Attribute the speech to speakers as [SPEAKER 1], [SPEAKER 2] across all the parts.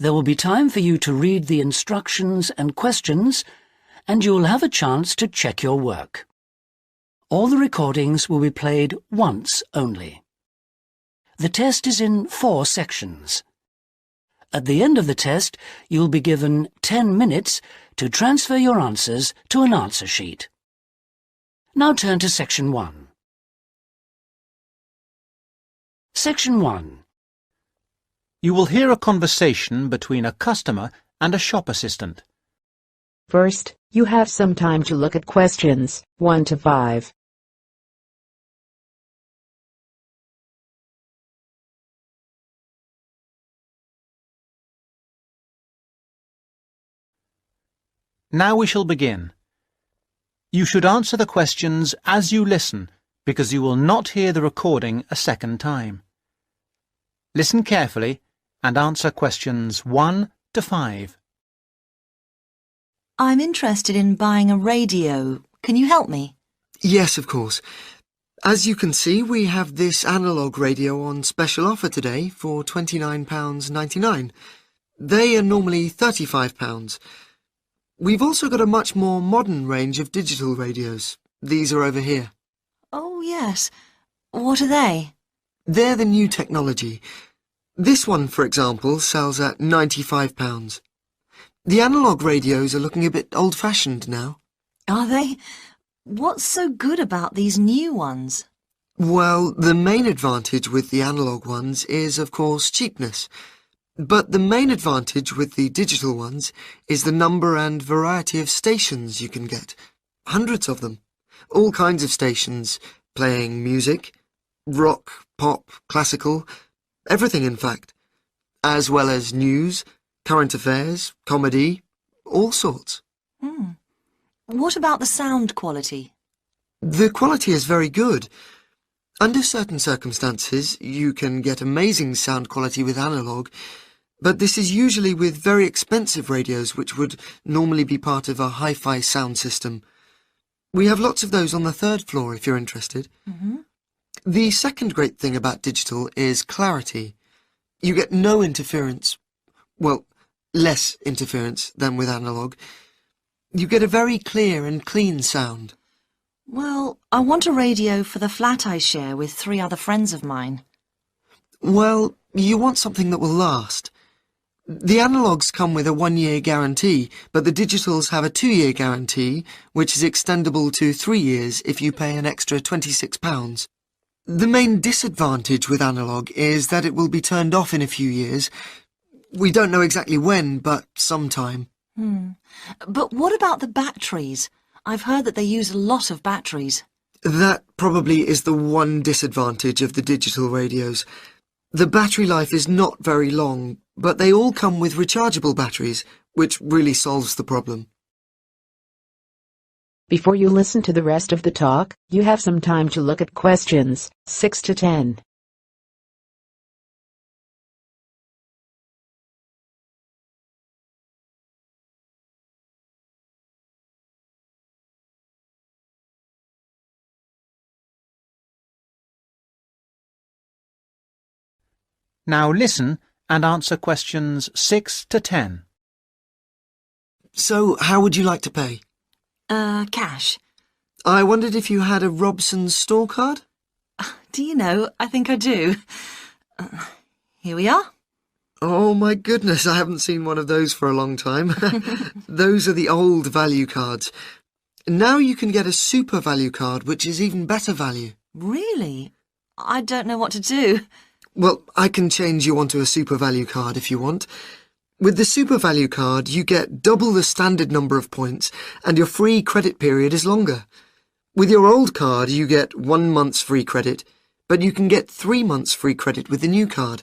[SPEAKER 1] There will be time for you to read the instructions and questions, and you'll have a chance to check your work. All the recordings will be played once only. The test is in 4 sections. At the end of the test, you'll be given 10 minutes to transfer your answers to an answer sheet. Now turn to Section 1. Section 1.
[SPEAKER 2] You will hear a conversation between a customer and a shop assistant.
[SPEAKER 3] First, you have some time to look at questions 1 to 5.
[SPEAKER 2] Now we shall begin. You should answer the questions as you listen, because you will not hear the recording a second time. Listen carefully and answer questions 1 to 5.
[SPEAKER 4] I'm interested in buying a radio. Can you help me?
[SPEAKER 5] Yes, of course. As you can see, we have this analogue radio on special offer today for £29.99. They are normally £35. We've also got a much more modern range of digital radios. These are over here.
[SPEAKER 4] Oh, yes. What are they?
[SPEAKER 5] They're the new technology. This one, for example, sells at £95. The analogue radios are looking a bit old-fashioned now.
[SPEAKER 4] Are they? What's so good about these new ones?
[SPEAKER 5] Well, the main advantage with the analogue ones is, of course, cheapness. But the main advantage with the digital ones is the number and variety of stations you can get. Hundreds of them. All kinds of stations, playing music, rock, pop, classical, everything in fact. As well as news, current affairs, comedy, all sorts.
[SPEAKER 4] What about the sound quality?
[SPEAKER 5] The quality is very good. Under certain circumstances, you can get amazing sound quality with analogue, but this is usually with very expensive radios which would normally be part of a hi-fi sound system. We have lots of those on the 3rd floor if you're interested. The second great thing about digital is clarity. You get no interference. Well, less interference than with analogue. You get a very clear and clean sound.
[SPEAKER 4] Well, I want a radio for the flat I share with 3 other friends of mine.
[SPEAKER 5] Well, you want something that will last. The analogues come with a 1-year guarantee, but the digitals have a 2-year guarantee, which is extendable to 3 years if you pay an extra £26. The main disadvantage with analogue is that it will be turned off in a few years. We don't know exactly when, but sometime.
[SPEAKER 4] But what about the batteries? I've heard that they use a lot of batteries.
[SPEAKER 5] That probably is the one disadvantage of the digital radios. The battery life is not very long, but they all come with rechargeable batteries, which really solves the problem.
[SPEAKER 3] Before you listen to the rest of the talk, you have some time to look at questions 6 to 10.
[SPEAKER 2] Now listen and answer questions 6 to 10.
[SPEAKER 5] So, how would you like to pay?
[SPEAKER 4] Cash.
[SPEAKER 5] I wondered if you had a Robson's store card?
[SPEAKER 4] Do you know, I think I do. Here we are.
[SPEAKER 5] Oh my goodness, I haven't seen one of those for a long time. Those are the old value cards. Now you can get a super value card, which is even better value.
[SPEAKER 4] Really? I don't know what to do.
[SPEAKER 5] Well, I can change you onto a super value card if you want. With the super value card, you get double the standard number of points and your free credit period is longer. With your old card, you get 1 month's free credit, but you can get 3 months free credit with the new card.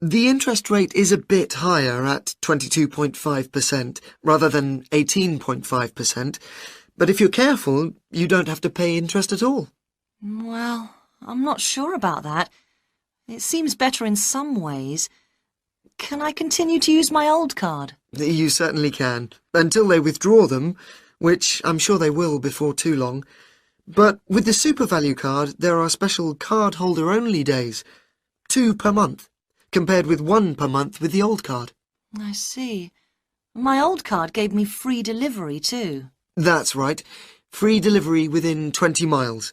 [SPEAKER 5] The interest rate is a bit higher at 22.5% rather than 18.5%, but if you're careful, you don't have to pay interest at all.
[SPEAKER 4] Well, I'm not sure about that. It seems better in some ways. Can I continue to use my old card?
[SPEAKER 5] You certainly can, until they withdraw them, which I'm sure they will before too long. But with the super value card, there are special card-holder-only days, 2 per month, compared with 1 per month with the old card.
[SPEAKER 4] I see. My old card gave me free delivery too.
[SPEAKER 5] That's right. Free delivery within 20 miles.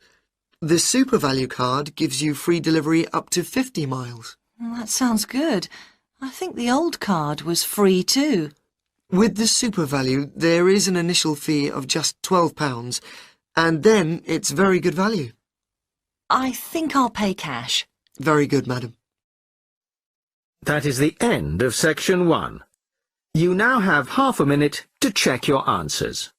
[SPEAKER 5] The Super Value card gives you free delivery up to 50 miles.
[SPEAKER 4] Well, that sounds good. I think the old card was free too.
[SPEAKER 5] With the Super Value, there is an initial fee of just £12, and then it's very good value.
[SPEAKER 4] I think I'll pay cash.
[SPEAKER 5] Very good, madam.
[SPEAKER 6] That is the end of section 1. You now have half a minute to check your answers.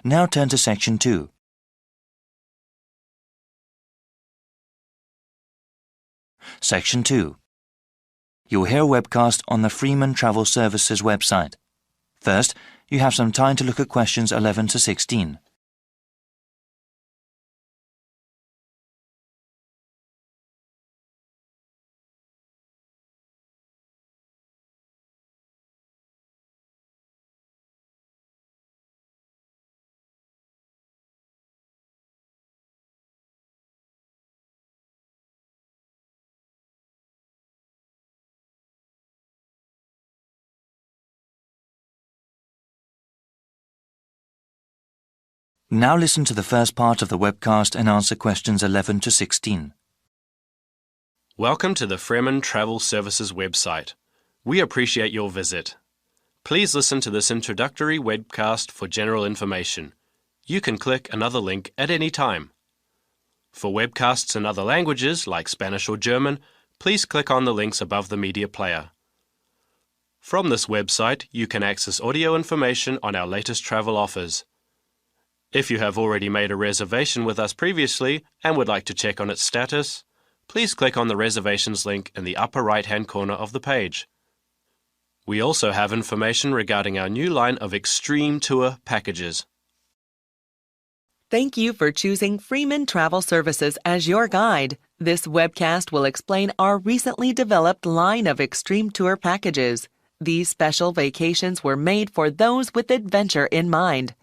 [SPEAKER 7] Now turn to Section 2. Section 2. You'll hear a webcast on the Freeman Travel Services website. First, you have some time to look at questions 11 to 16. Now listen to the first part of the webcast and answer questions 11 to 16.
[SPEAKER 8] Welcome to the Freeman Travel Services website. We appreciate your visit. Please listen to this introductory webcast for general information. You can click another link at any time. For webcasts in other languages, like Spanish or German, please click on the links above the media player. From this website, you can access audio information on our latest travel offers. If you have already made a reservation with us previously and would like to check on its status, please click on the reservations link in the upper right-hand corner of the page. We also have information regarding our new line of Extreme Tour packages.
[SPEAKER 9] Thank you for choosing Freeman Travel Services as your guide. This webcast will explain our recently developed line of Extreme Tour packages. These special vacations were made for those with adventure in mind.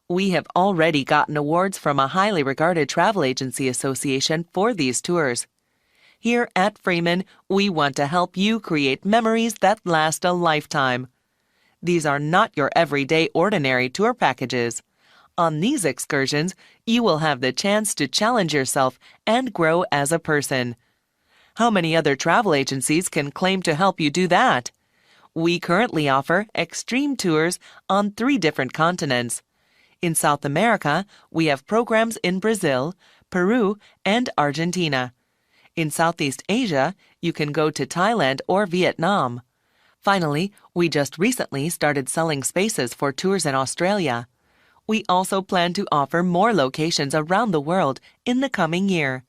[SPEAKER 9] We have already gotten awards from a highly regarded travel agency association for these tours. Here at Freeman, we want to help you create memories that last a lifetime. These are not your everyday ordinary tour packages. On these excursions, you will have the chance to challenge yourself and grow as a person. How many other travel agencies can claim to help you do that? We currently offer extreme tours on 3 different continents. In South America, we have programs in Brazil, Peru, and Argentina. In Southeast Asia, you can go to Thailand or Vietnam. Finally, we just recently started selling spaces for tours in Australia. We also plan to offer more locations around the world in the coming year.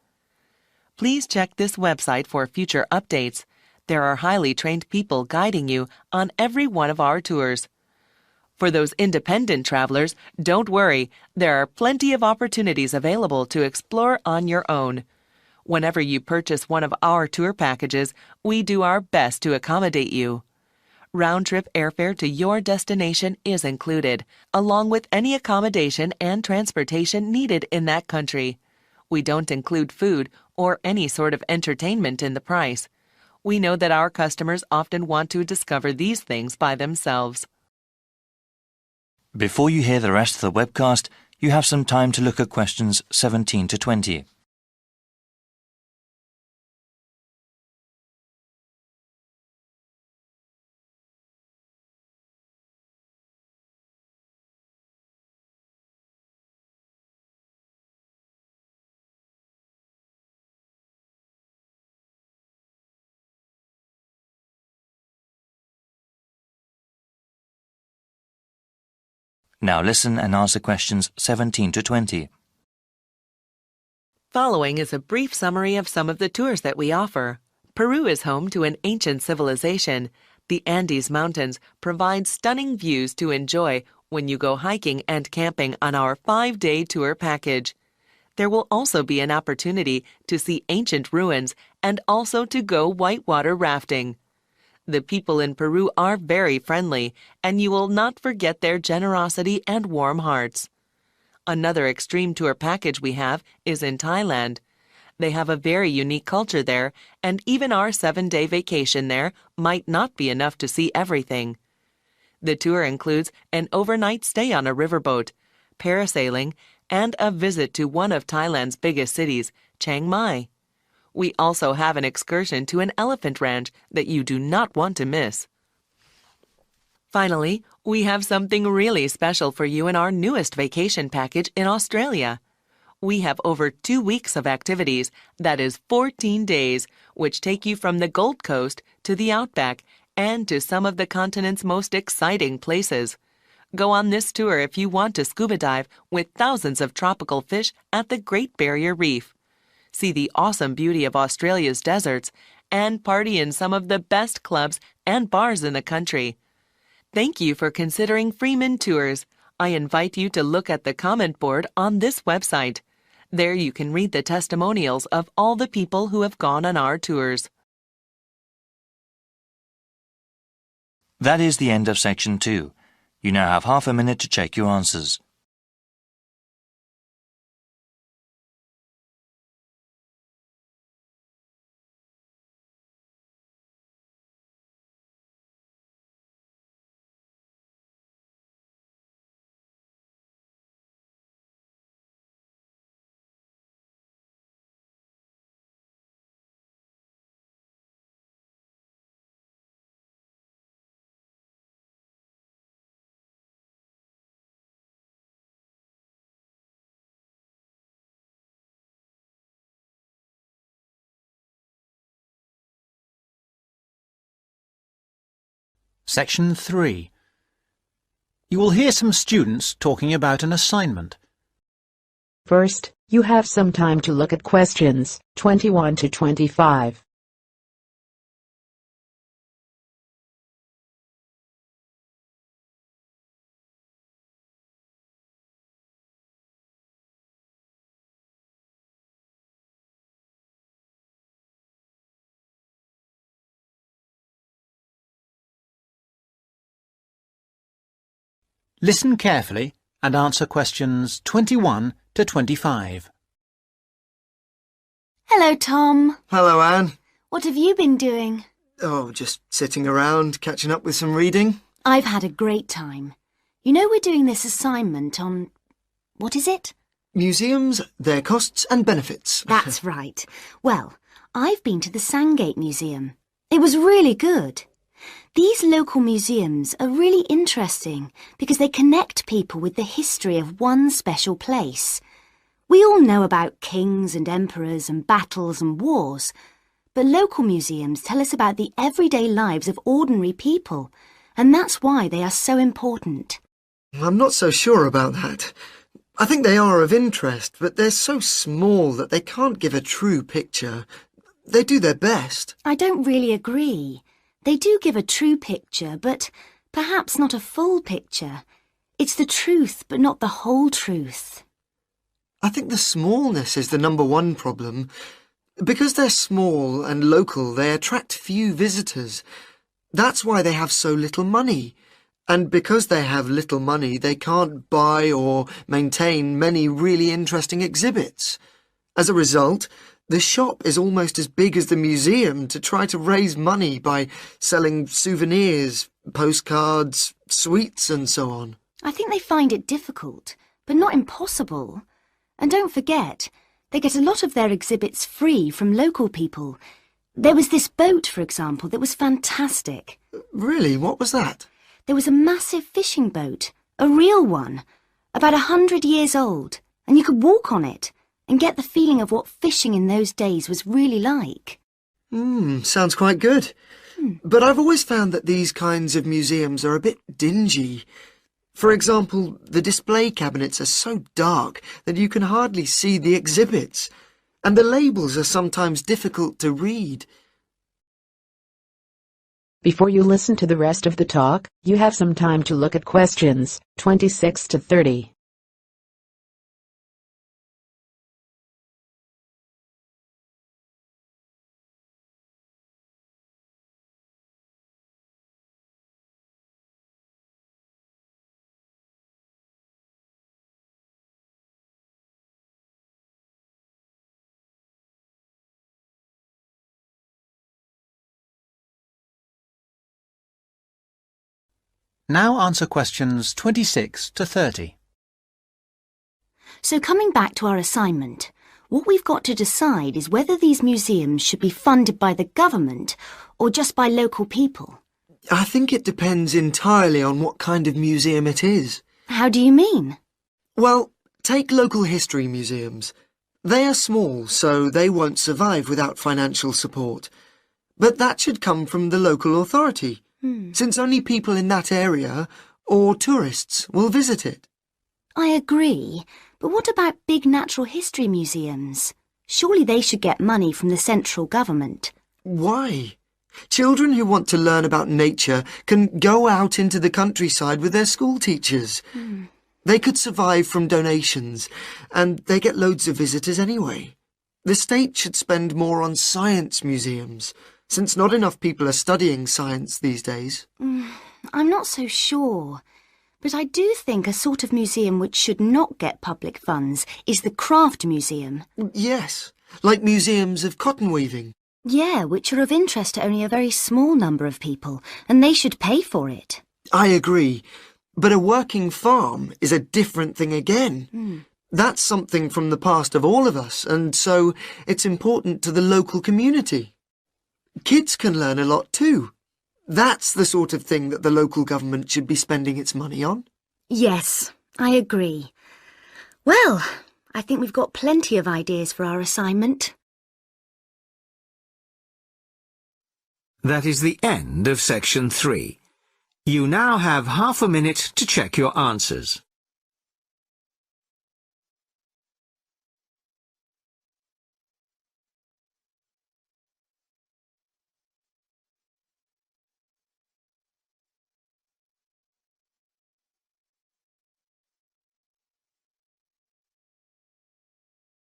[SPEAKER 9] Please check this website for future updates. There are highly trained people guiding you on every one of our tours. For those independent travelers, don't worry, there are plenty of opportunities available to explore on your own. Whenever you purchase one of our tour packages, we do our best to accommodate you. Round-trip airfare to your destination is included, along with any accommodation and transportation needed in that country. We don't include food or any sort of entertainment in the price. We know that our customers often want to discover these things by themselves.
[SPEAKER 7] Before you hear the rest of the webcast, you have some time to look at questions 17 to 20. Now listen and answer questions 17 to 20.
[SPEAKER 9] Following is a brief summary of some of the tours that we offer. Peru is home to an ancient civilization. The Andes Mountains provide stunning views to enjoy when you go hiking and camping on our 5-day tour package. There will also be an opportunity to see ancient ruins and also to go whitewater rafting. The people in Peru are very friendly, and you will not forget their generosity and warm hearts. Another extreme tour package we have is in Thailand. They have a very unique culture there, and even our 7-day vacation there might not be enough to see everything. The tour includes an overnight stay on a riverboat, parasailing, and a visit to one of Thailand's biggest cities, Chiang Mai. We also have an excursion to an elephant ranch that you do not want to miss. Finally, we have something really special for you in our newest vacation package in Australia. We have over 2 weeks of activities, that is 14 days, which take you from the Gold Coast to the Outback and to some of the continent's most exciting places. Go on this tour if you want to scuba dive with thousands of tropical fish at the Great Barrier Reef. See the awesome beauty of Australia's deserts, and party in some of the best clubs and bars in the country. Thank you for considering Freeman Tours. I invite you to look at the comment board on this website. There you can read the testimonials of all the people who have gone on our tours.
[SPEAKER 7] That is the end of section 2. You now have half a minute to check your answers.
[SPEAKER 2] Section 3. You will hear some students talking about an assignment.
[SPEAKER 3] First, you have some time to look at questions 21 to 25.
[SPEAKER 2] Listen carefully and answer questions 21 to 25.
[SPEAKER 10] Hello, Tom.
[SPEAKER 5] Hello, Anne.
[SPEAKER 10] What have you been doing?
[SPEAKER 5] Oh, just sitting around, catching up with some reading.
[SPEAKER 10] I've had a great time. You know we're doing this assignment on... what is it?
[SPEAKER 5] Museums, their costs and benefits.
[SPEAKER 10] That's right. Well, I've been to the Sandgate Museum. It was really good. These local museums are really interesting because they connect people with the history of one special place. We all know about kings and emperors and battles and wars, but local museums tell us about the everyday lives of ordinary people, and that's why they are so important.
[SPEAKER 5] I'm not so sure about that. I think they are of interest, but they're so small that they can't give a true picture. They do their best.
[SPEAKER 10] I don't really agree. They do give a true picture, but perhaps not a full picture. It's the truth, but not the whole truth.
[SPEAKER 5] I think the smallness is the number one problem. Because they're small and local, they attract few visitors. That's why they have so little money. And because they have little money, they can't buy or maintain many really interesting exhibits. As a result, the shop is almost as big as the museum to try to raise money by selling souvenirs, postcards, sweets and so on.
[SPEAKER 10] I think they find it difficult, but not impossible. And don't forget, they get a lot of their exhibits free from local people. There was this boat, for example, that was fantastic.
[SPEAKER 5] Really? What was that?
[SPEAKER 10] There was a massive fishing boat, a real one, about 100 years old, and you could walk on it and get the feeling of what fishing in those days was really like.
[SPEAKER 5] Sounds quite good. But I've always found that these kinds of museums are a bit dingy. For example, the display cabinets are so dark that you can hardly see the exhibits, and the labels are sometimes difficult to read.
[SPEAKER 3] Before you listen to the rest of the talk, you have some time to look at questions 26 to 30.
[SPEAKER 2] Now answer questions 26 to 30.
[SPEAKER 10] So coming back to our assignment, what we've got to decide is whether these museums should be funded by the government or just by local people.
[SPEAKER 5] I think it depends entirely on what kind of museum it is.
[SPEAKER 10] How do you mean?
[SPEAKER 5] Well, take local history museums. They are small, so they won't survive without financial support. But that should come from the local authority, since only people in that area or tourists will visit it.
[SPEAKER 10] I agree, but what about big natural history museums? Surely they should get money from the central government.
[SPEAKER 5] Why? Children who want to learn about nature can go out into the countryside with their school teachers. They could survive from donations, and they get loads of visitors anyway. The state should spend more on science museums, since not enough people are studying science these days.
[SPEAKER 10] I'm not so sure, but I do think a sort of museum which should not get public funds is the craft museum.
[SPEAKER 5] Yes, like museums of cotton weaving.
[SPEAKER 10] Yeah, which are of interest to only a very small number of people, and they should pay for it.
[SPEAKER 5] I agree, but a working farm is a different thing again. That's something from the past of all of us, and so it's important to the local community. Kids can learn a lot too. That's the sort of thing that the local government should be spending its money on.
[SPEAKER 10] Yes, I agree. Well, I think we've got plenty of ideas for our assignment.
[SPEAKER 6] That is the end of section 3. You now have half a minute to check your answers.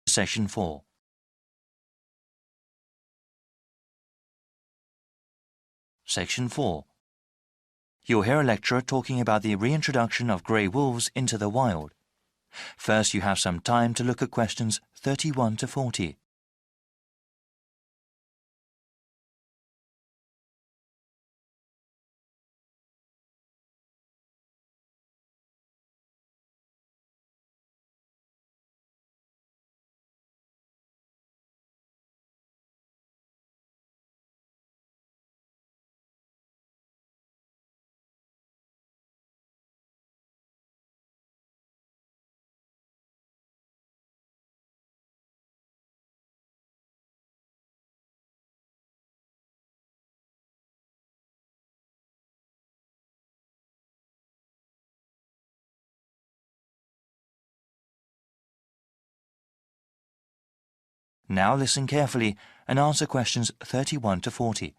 [SPEAKER 7] Section 4. Section 4. You'll hear a lecturer talking about the reintroduction of grey wolves into the wild. First, you have some time to look at questions 31 to 40. Now listen carefully and answer questions 31 to 40.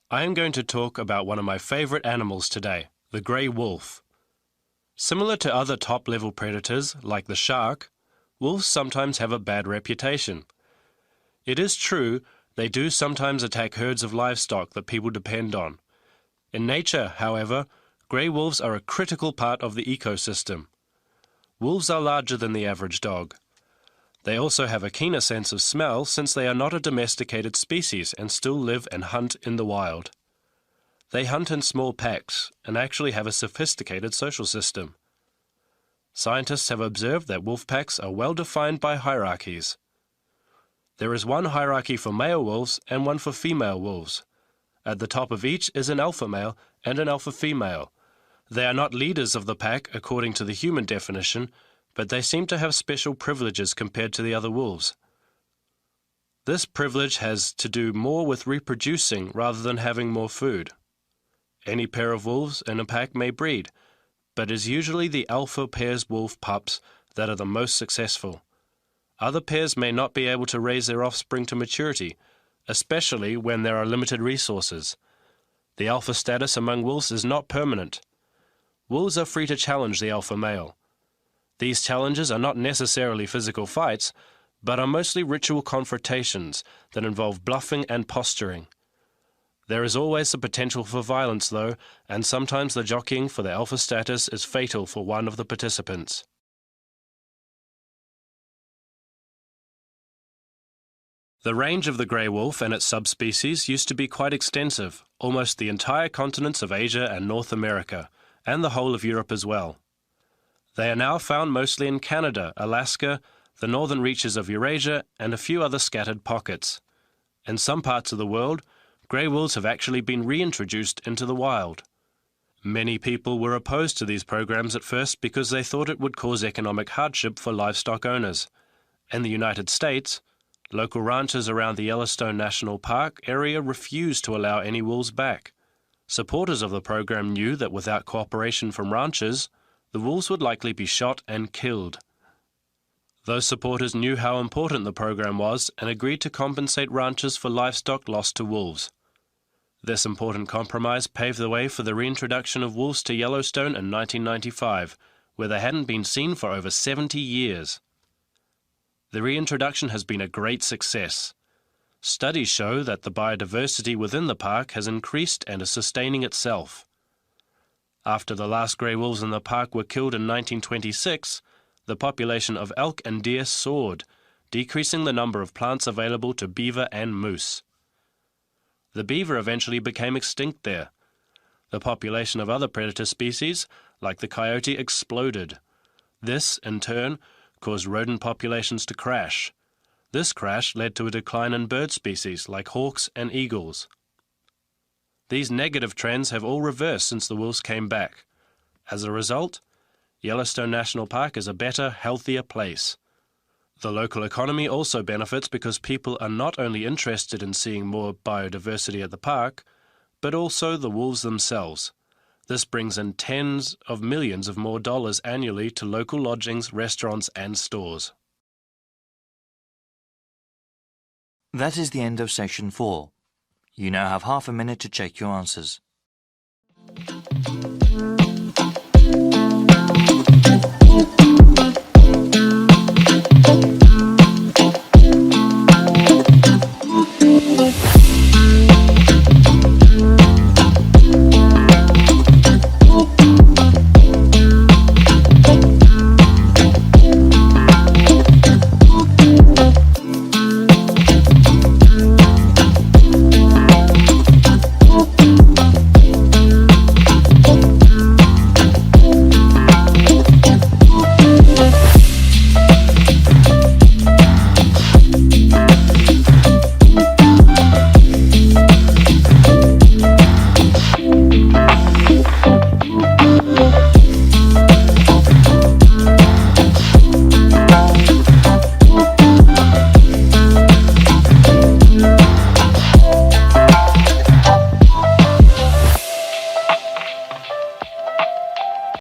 [SPEAKER 8] I am going to talk about one of my favourite animals today, the grey wolf. Similar to other top-level predators, like the shark, wolves sometimes have a bad reputation. It is true, they do sometimes attack herds of livestock that people depend on. In nature, however, grey wolves are a critical part of the ecosystem. Wolves are larger than the average dog. They also have a keener sense of smell since they are not a domesticated species and still live and hunt in the wild. They hunt in small packs and actually have a sophisticated social system. Scientists have observed that wolf packs are well defined by hierarchies. There is one hierarchy for male wolves and one for female wolves. At the top of each is an alpha male and an alpha female. They are not leaders of the pack according to the human definition, but they seem to have special privileges compared to the other wolves. This privilege has to do more with reproducing rather than having more food. Any pair of wolves in a pack may breed, but it is usually the alpha pair's wolf pups that are the most successful. Other pairs may not be able to raise their offspring to maturity, especially when there are limited resources. The alpha status among wolves is not permanent. Wolves are free to challenge the alpha male. These challenges are not necessarily physical fights, but are mostly ritual confrontations that involve bluffing and posturing. There is always the potential for violence, though, and sometimes the jockeying for the alpha status is fatal for one of the participants. The range of the grey wolf and its subspecies used to be quite extensive, almost the entire continents of Asia and North America, and the whole of Europe as well. They are now found mostly in Canada, Alaska, the northern reaches of Eurasia, and a few other scattered pockets. In some parts of the world, grey wolves have actually been reintroduced into the wild. Many people were opposed to these programs at first because they thought it would cause economic hardship for livestock owners. In the United States, local ranchers around the Yellowstone National Park area refused to allow any wolves back. Supporters of the program knew that without cooperation from ranchers, the wolves would likely be shot and killed. Those supporters knew how important the program was and agreed to compensate ranchers for livestock lost to wolves. This important compromise paved the way for the reintroduction of wolves to Yellowstone in 1995, where they hadn't been seen for over 70 years. The reintroduction has been a great success. Studies show that the biodiversity within the park has increased and is sustaining itself. After the last grey wolves in the park were killed in 1926, the population of elk and deer soared, decreasing the number of plants available to beaver and moose. The beaver eventually became extinct there. The population of other predator species, like the coyote, exploded. This, in turn, caused rodent populations to crash. This crash led to a decline in bird species like hawks and eagles. These negative trends have all reversed since the wolves came back. As a result, Yellowstone National Park is a better, healthier place. The local economy also benefits because people are not only interested in seeing more biodiversity at the park, but also the wolves themselves. This brings in tens of millions of more dollars annually to local lodgings, restaurants, and stores.
[SPEAKER 7] That is the end of section 4. You now have half a minute to check your answers.